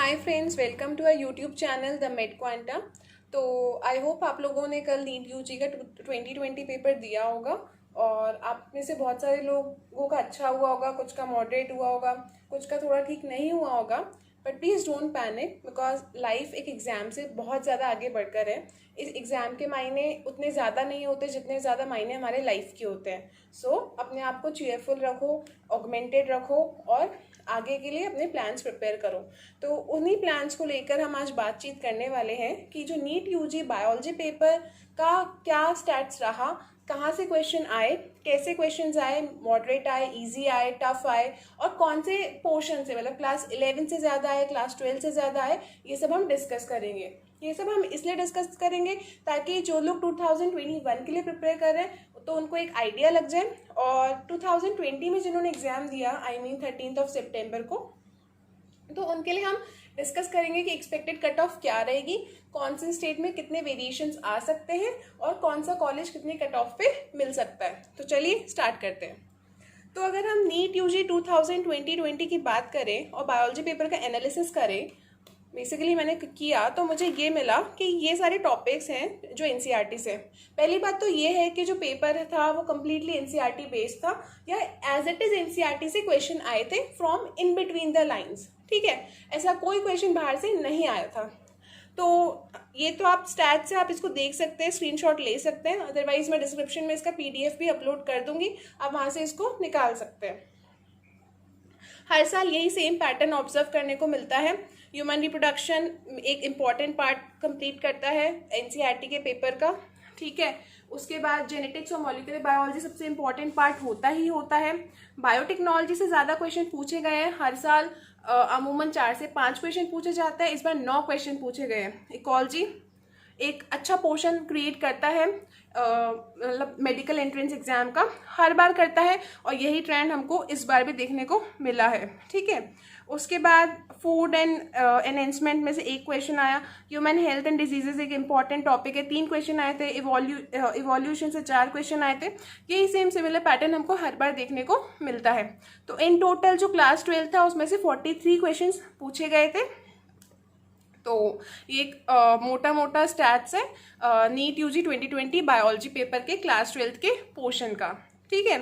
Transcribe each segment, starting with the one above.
Hi friends, welcome to our YouTube channel the Med Quanta. तो I hope आप लोगों ने कल नीट यूजी का 2020 पेपर दिया होगा और आप में से बहुत सारे लोगों का अच्छा हुआ होगा, कुछ का मॉडरेट हुआ होगा, कुछ का थोड़ा ठीक नहीं हुआ होगा। But please don't panic because life एक एग्ज़ाम से बहुत ज़्यादा आगे बढ़कर है। इस एग्ज़ाम के मायने उतने ज़्यादा नहीं होते जितने ज़्यादा मायने हमारे लाइफ के होते हैं। सो अपने आप को चीयरफुल रखो, ऑगमेंटेड रखो और आगे के लिए अपने प्लान्स प्रिपेयर करो। तो उन्हीं प्लान्स को लेकर हम आज बातचीत करने वाले हैं कि जो नीट यूजी बायोलॉजी पेपर का क्या स्टैट्स रहा, कहाँ से क्वेश्चन आए, कैसे क्वेश्चंस आए, मॉडरेट आए, इजी आए, टफ आए और कौन से पोर्शन से, मतलब क्लास 11 से ज़्यादा आए, क्लास 12 से ज़्यादा आए, ये सब हम डिस्कस करेंगे। ये सब हम इसलिए डिस्कस करेंगे ताकि जो लोग 2021 के लिए प्रिपेयर कर रहे हैं तो उनको एक आइडिया लग जाए और 2020 में जिन्होंने एग्ज़ाम दिया, आई मीन 13 सितंबर को, तो उनके लिए हम डिस्कस करेंगे कि एक्सपेक्टेड कट ऑफ क्या रहेगी, कौन से स्टेट में कितने वेरिएशंस आ सकते हैं और कौन सा कॉलेज कितने कट ऑफ पे मिल सकता है। तो चलिए स्टार्ट करते हैं। तो अगर हम नीट यूजी 2020 की बात करें और बायोलॉजी पेपर का एनालिसिस करें, बेसिकली मैंने किया तो मुझे ये मिला कि ये सारे टॉपिक्स हैं जो एनसीईआरटी से। पहली बात तो ये है कि जो पेपर था वो कम्प्लीटली एनसीईआरटी बेस्ड था या एज इट इज एनसीईआरटी से क्वेश्चन आए थे from in between the lines. ठीक है, ऐसा कोई क्वेश्चन बाहर से नहीं आया था। तो ये तो आप स्टैट से आप इसको देख सकते हैं, स्क्रीनशॉट ले सकते हैं, अदरवाइज मैं डिस्क्रिप्शन में इसका पीडीएफ भी अपलोड कर दूंगी, आप वहाँ से इसको निकाल सकते हैं। हर साल यही सेम पैटर्न ऑब्जर्व करने को मिलता है। ह्यूमन रिप्रोडक्शन एक इम्पॉर्टेंट पार्ट कंप्लीट करता है एनसीईआरटी के पेपर का। ठीक है, उसके बाद जेनेटिक्स और मॉलिक्यूलर बायोलॉजी सबसे इम्पॉर्टेंट पार्ट होता ही होता है। बायोटेक्नोलॉजी से ज़्यादा क्वेश्चन पूछे गए हैं। हर साल अमूमन 4 से 5 क्वेश्चन पूछे जाते हैं, इस बार 9 क्वेश्चन पूछे गए हैं। इकोलॉजी एक अच्छा पोर्शन क्रिएट करता है, मतलब मेडिकल एंट्रेंस एग्जाम का हर बार करता है और यही ट्रेंड हमको इस बार भी देखने को मिला है। ठीक है, उसके बाद फूड एंड एनहेंसमेंट में से एक क्वेश्चन आया। ह्यूमन हेल्थ एंड डिजीजेज एक इंपॉर्टेंट टॉपिक है, 3 क्वेश्चन आए थे। इवोल्यूशन से 4 क्वेश्चन आए थे। यही सेम सिमिलर पैटर्न हमको हर बार देखने को मिलता है। तो इन टोटल जो क्लास 12 था उसमें से 43 क्वेश्चन पूछे गए थे। तो ये एक मोटा मोटा स्टैट्स है नीट यूजी 2020 बायोलॉजी पेपर के क्लास 12 के पोर्शन का। ठीक है,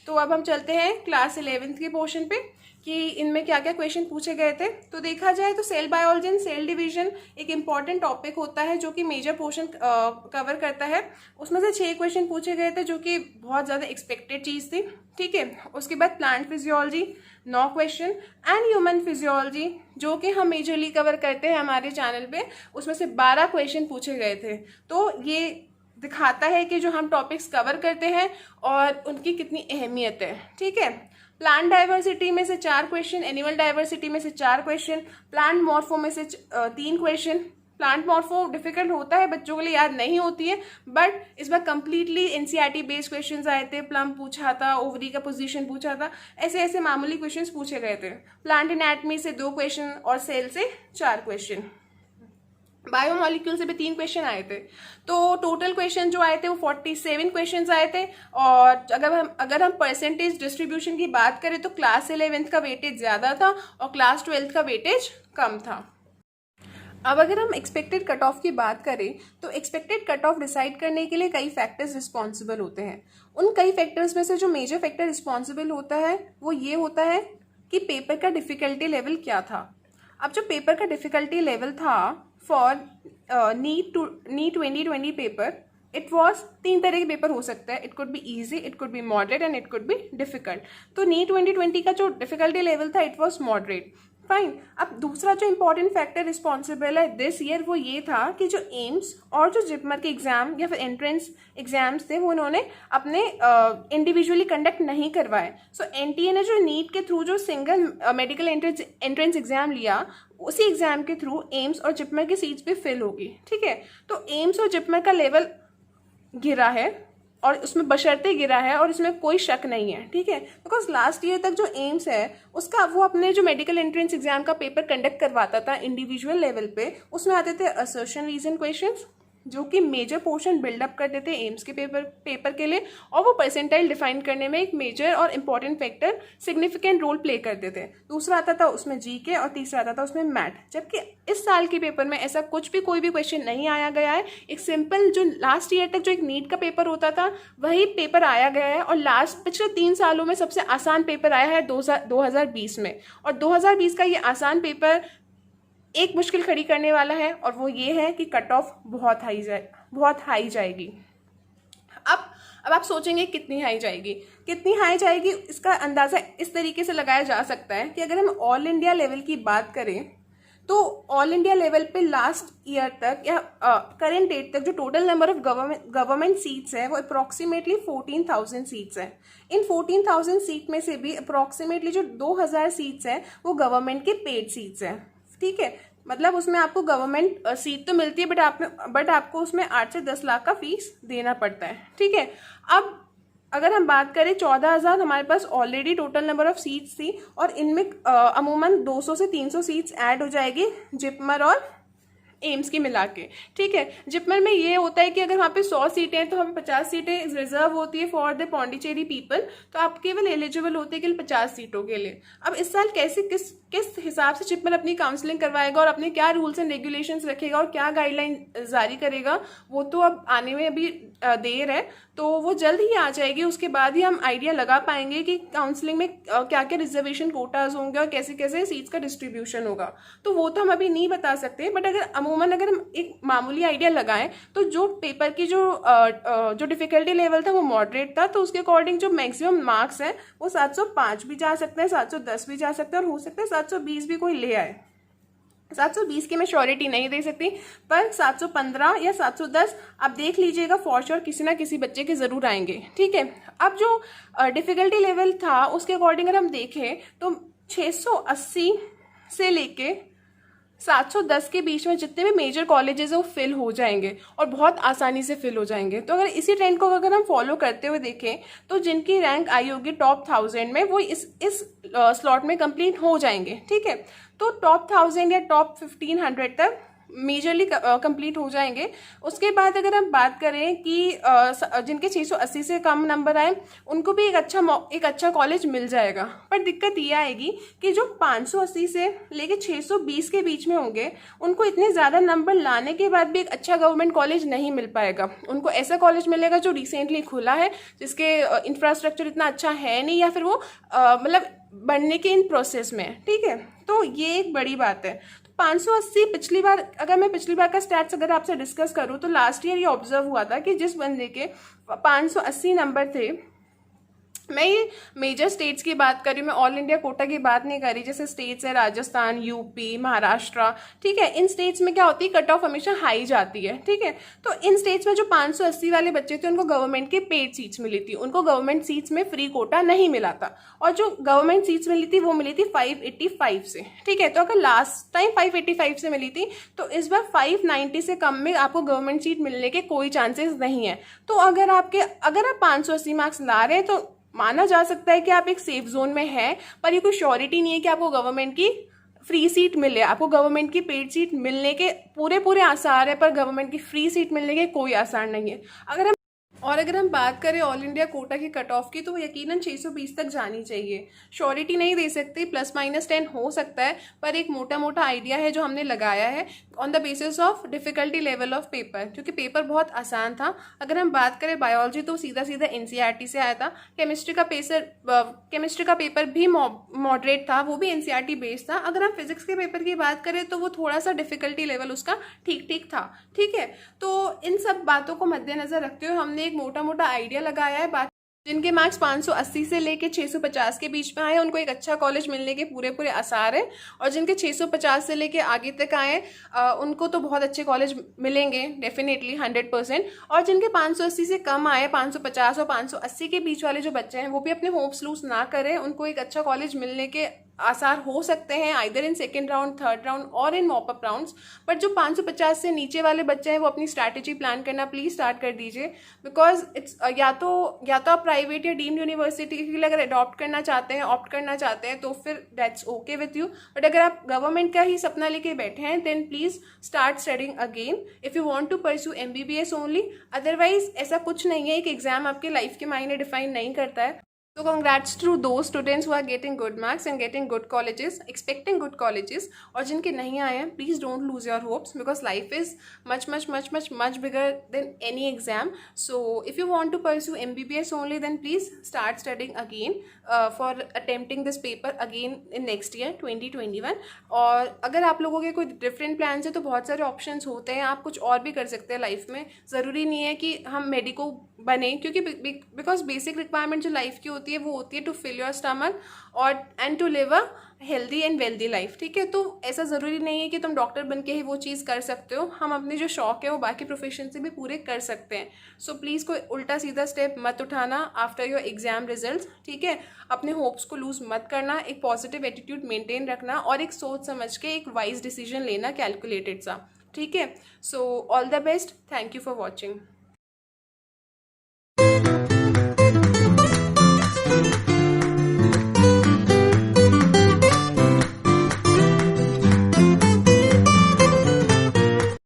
तो अब हम चलते हैं क्लास 11 के पोर्शन पे कि इनमें क्या क्या क्वेश्चन पूछे गए थे। तो देखा जाए तो cell biology and cell division एक इम्पॉर्टेंट टॉपिक होता है जो कि मेजर पोर्शन कवर करता है। उसमें से 6 क्वेश्चन पूछे गए थे जो कि बहुत ज़्यादा एक्सपेक्टेड चीज़ थी। ठीक है, उसके बाद plant physiology 9 question and human physiology जो कि हम मेजरली कवर करते हैं हमारे चैनल पे, उसमें से 12 क्वेश्चन पूछे गए थे। तो ये दिखाता है कि जो हम टॉपिक्स कवर करते हैं और उनकी कितनी अहमियत है। ठीक है, प्लांट डाइवर्सिटी में से 4 क्वेश्चन, एनिमल डाइवर्सिटी में से 4 क्वेश्चन, प्लांट मॉर्फो में से 3 क्वेश्चन। प्लांट मॉर्फो डिफिकल्ट होता है, बच्चों के लिए याद नहीं होती है, बट इस बार कंप्लीटली एनसीईआरटी बेस्ड क्वेश्चंस आए थे। प्लम पूछा था, ओवरी का पोजीशन पूछा था, ऐसे ऐसे मामूली क्वेश्चंस पूछे गए थे। प्लांट एनाटमी से 2 क्वेश्चन और सेल से 4 क्वेश्चन। बायोमॉलिक्यूल से भी 3 क्वेश्चन आए थे। तो टोटल क्वेश्चन जो आए थे वो 47 क्वेश्चन आए थे। और अगर हम परसेंटेज डिस्ट्रीब्यूशन की बात करें तो क्लास 11 का वेटेज ज़्यादा था और क्लास 12 का वेटेज कम था। अब अगर हम एक्सपेक्टेड कट ऑफ की बात करें तो एक्सपेक्टेड कट ऑफ डिसाइड करने के लिए कई फैक्टर्स रिस्पॉन्सिबल होते हैं। उन कई फैक्टर्स में से जो मेजर फैक्टर रिस्पॉन्सिबल होता है वो ये होता है कि पेपर का डिफिकल्टी लेवल क्या था। अब जो पेपर का डिफिकल्टी लेवल था for NEET 2020 paper, it was 3 तरह के पेपर हो सकता है। It could be easy, it could be moderate and it could be difficult. तो नीट 2020 का जो डिफिकल्टी लेवल था इट वॉज मॉडरेट। फाइन। अब दूसरा जो इंपॉर्टेंट फैक्टर रिस्पॉन्सिबल है दिस ईयर वो ये था कि जो एम्स और जो जिपमर के एग्जाम या फिर एंट्रेंस एग्जाम्स थे वो उन्होंने अपने इंडिविजुअली कंडक्ट नहीं करवाए। सो एनटीए ने जो नीट के थ्रू जो सिंगल मेडिकल एंट्रेंस एग्जाम लिया, उसी एग्जाम के थ्रू एम्स और जिपमर की सीट्स भी फिल होगी। ठीक है, तो एम्स और जिपमर का लेवल गिरा है और उसमें बशर्ते गिरा है और इसमें कोई शक नहीं है। ठीक है, बिकॉज लास्ट ईयर तक जो एम्स है उसका वो अपने जो मेडिकल एंट्रेंस एग्जाम का पेपर कंडक्ट करवाता था इंडिविजुअल लेवल पे, उसमें आते थे असर्शन रीजन क्वेश्चंस, जो कि मेजर पोर्शन बिल्डअप करते थे एम्स के पेपर के लिए, और वो परसेंटाइल डिफाइन करने में एक मेजर और important factor significant role play करते थे। दूसरा आता था उसमें जीके और तीसरा आता था उसमें मैथ। जबकि इस साल के पेपर में ऐसा कुछ भी कोई भी क्वेश्चन नहीं आया गया है। एक सिंपल जो लास्ट ईयर तक जो एक नीट का पेपर होता था वही पेपर आया गया है, और लास्ट पिछले 3 सालों में सबसे आसान पेपर आया है 2020 में। और 2020 का ये आसान पेपर एक मुश्किल खड़ी करने वाला है, और वो ये है कि कट ऑफ बहुत हाई जाएगी। अब आप सोचेंगे कितनी हाई जाएगी। इसका अंदाज़ा इस तरीके से लगाया जा सकता है कि अगर हम ऑल इंडिया लेवल की बात करें तो ऑल इंडिया लेवल पे लास्ट ईयर तक या करेंट डेट तक जो total number of government seats है वो अप्रॉक्सीमेटली 14,000 सीट्स है। इन 14,000 सीट में से भी अप्रॉक्सीमेटली जो 2,000 सीट्स है वो गवर्नमेंट के पेड सीट्स हैं। ठीक है, मतलब उसमें आपको गवर्नमेंट सीट तो मिलती है बट आपको उसमें 8 से 10 लाख का फीस देना पड़ता है। ठीक है, अब अगर हम बात करें 14,000 हमारे पास already total number of seats थी, और इनमें अमूमन 200 से 300 सीट्स ऐड हो जाएगी जिपमर और एम्स की मिला के। ठीक है, जिपमर में ये होता है कि अगर वहाँ पे 100 सीटें हैं तो हमें 50 सीटें रिजर्व होती है फॉर द पौंडीचेरी पीपल, तो आप केवल एलिजिबल होते हैं केवल 50 सीटों के लिए। अब इस साल किस हिसाब से जिपमर अपनी काउंसलिंग करवाएगा और अपने क्या रूल्स एंड रेगुलेशंस रखेगा और क्या गाइडलाइन जारी करेगा, वो तो अब आने में अभी देर है, तो वो जल्द ही आ जाएगी। उसके बाद ही हम आइडिया लगा पाएंगे कि काउंसलिंग में क्या क्या रिजर्वेशन कोटाज होंगे और कैसे कैसे सीट्स का डिस्ट्रीब्यूशन होगा। तो वो तो हम अभी नहीं बता सकते, बट अगर हम एक मामूली आइडिया लगाएं तो जो पेपर की जो डिफिकल्टी लेवल था वो मॉडरेट था, तो उसके अकॉर्डिंग जो मैक्सिमम मार्क्स हैं वो 705 भी जा सकते हैं, 710 भी जा सकते हैं, और हो सकता है 720 भी कोई ले आए। 720 की मैं श्योरिटी नहीं दे सकती, पर 715 या 710 आप देख लीजिएगा, फॉर श्योर किसी ना किसी बच्चे के जरूर आएंगे। ठीक है, अब जो डिफिकल्टी लेवल था उसके अकॉर्डिंग अगर हम देखें तो 680 से लेके 710 के बीच में जितने भी मेजर कॉलेजेस है वो फिल हो जाएंगे, और बहुत आसानी से फिल हो जाएंगे। तो अगर इसी ट्रेंड को अगर हम फॉलो करते हुए देखें तो जिनकी रैंक आई होगी टॉप 1000 में वो इस स्लॉट में कंप्लीट हो जाएंगे। ठीक है, तो टॉप 1000 या टॉप 1500 तक मेजरली कंप्लीट हो जाएंगे। उसके बाद अगर हम बात करें कि जिनके 680 से कम नंबर आए उनको भी एक अच्छा कॉलेज मिल जाएगा, पर दिक्कत ये आएगी कि जो 580 से लेके 620 के बीच में होंगे उनको इतने ज़्यादा नंबर लाने के बाद भी एक अच्छा गवर्नमेंट कॉलेज नहीं मिल पाएगा। उनको ऐसा कॉलेज मिलेगा जो रिसेंटली खुला है, जिसके इंफ्रास्ट्रक्चर इतना अच्छा है नहीं, या फिर वो मतलब बनने के इन प्रोसेस में है। ठीक है, तो ये एक बड़ी बात है। 580 पिछली बार का स्टैट्स अगर आपसे डिस्कस करूं तो लास्ट ईयर ये ऑब्जर्व हुआ था कि जिस बंदे के 580 नंबर थे, मैं ये मेजर स्टेट्स की बात कर रही हूँ, मैं ऑल इंडिया कोटा की बात नहीं कर रही। जैसे स्टेट्स है राजस्थान, यूपी, महाराष्ट्र, ठीक है, इन स्टेट्स में क्या होती है कट ऑफ हमेशा हाई जाती है। ठीक है, तो इन स्टेट्स में जो 580 वाले बच्चे थे उनको गवर्नमेंट के पेड सीट्स मिली थी, उनको गवर्नमेंट सीट्स में फ्री कोटा नहीं मिला था, और जो गवर्नमेंट सीट्स मिली थी वो मिली थी 585 से। ठीक है, तो अगर लास्ट टाइम 585 से मिली थी तो इस बार 590 से कम में आपको गवर्नमेंट सीट मिलने के कोई चांसेस नहीं है। तो अगर आप 580 मार्क्स ला रहे हैं तो माना जा सकता है कि आप एक सेफ जोन में हैं, पर ये कोई श्योरिटी नहीं है कि आपको गवर्नमेंट की फ्री सीट मिले। आपको गवर्नमेंट की पेड सीट मिलने के पूरे आसार है, पर गवर्नमेंट की फ्री सीट मिलने के कोई आसार नहीं है। अगर हम बात करें ऑल इंडिया कोटा की कट ऑफ की तो वो यकीनन 620 तक जानी चाहिए। श्योरिटी नहीं दे सकती, ±10 हो सकता है, पर एक मोटा आइडिया है जो हमने लगाया है on the basis of difficulty level of paper, क्योंकि पेपर बहुत आसान था। अगर हम बात करें बायोलॉजी तो सीधा NCERT से आया था। केमिस्ट्री का पेपर भी मॉडरेट था, वो भी NCERT बेस्ड था। अगर हम फिजिक्स के पेपर की बात करें तो वो थोड़ा सा डिफिकल्टी लेवल उसका ठीक था। ठीक है, तो इन सब बातों को मद्देनजर रखते हुए हमने एक मोटा आइडिया लगाया है। जिनके मार्क्स 580 से लेके 650 के बीच में आए उनको एक अच्छा कॉलेज मिलने के पूरे आसार है, और जिनके 650 से लेके आगे तक आए उनको तो बहुत अच्छे कॉलेज मिलेंगे डेफिनेटली 100%। और जिनके 580 से कम आए, 550 और 580 के बीच वाले जो बच्चे हैं वो भी अपने होप्स लूज ना करें, उनको एक अच्छा कॉलेज मिलने के आसार हो सकते हैं either in second round, third round और इन मॉपअप राउंड्स। बट जो 550 से नीचे वाले बच्चे हैं वो अपनी स्ट्रैटेजी प्लान करना प्लीज़ स्टार्ट कर दीजिए, बिकॉज इट्स या तो आप प्राइवेट या डीम्ड यूनिवर्सिटी के लिए अगर अडॉप्ट करना चाहते हैं, ऑप्ट करना चाहते हैं, तो फिर that's okay with you. But अगर आप गवर्नमेंट का ही सपना लेके बैठे हैं then please start studying again if you want to pursue MBBS only. Otherwise ऐसा कुछ नहीं है, एक एग्जाम आपके लाइफ के मायने डिफाइन नहीं करता है। So congrats to those students who are getting good marks and getting good colleges, expecting good colleges. और जिनके नहीं आए हैं, please don't lose your hopes because life is much bigger than any exam. So if you want to pursue MBBS only, then please start studying again for attempting this paper again in next year 2021. और अगर आप लोगों के कोई different plans है तो बहुत सारे options होते हैं, आप कुछ और भी कर सकते हैं लाइफ में। ज़रूरी नहीं है कि हम मेडिको बने, क्योंकि बिकॉज बेसिक रिक्वायरमेंट जो लाइफ की होती है वो होती है टू फिल योर स्टमक और and to live a healthy and wealthy life, ठीक है। तो ऐसा ज़रूरी नहीं है कि तुम डॉक्टर बन के ही वो चीज़ कर सकते हो, हम अपने जो शौक है वो बाकी प्रोफेशन से भी पूरे कर सकते हैं। सो प्लीज़ कोई उल्टा सीधा स्टेप मत उठाना आफ्टर योर एग्जाम रिजल्ट, ठीक है। अपने होप्स को लूज़ मत करना, एक पॉजिटिव एटीट्यूड मेंटेन रखना और एक सोच समझ के एक वाइज डिसीजन लेना कैलकुलेटेड सा, ठीक है। So all the best, thank you for watching.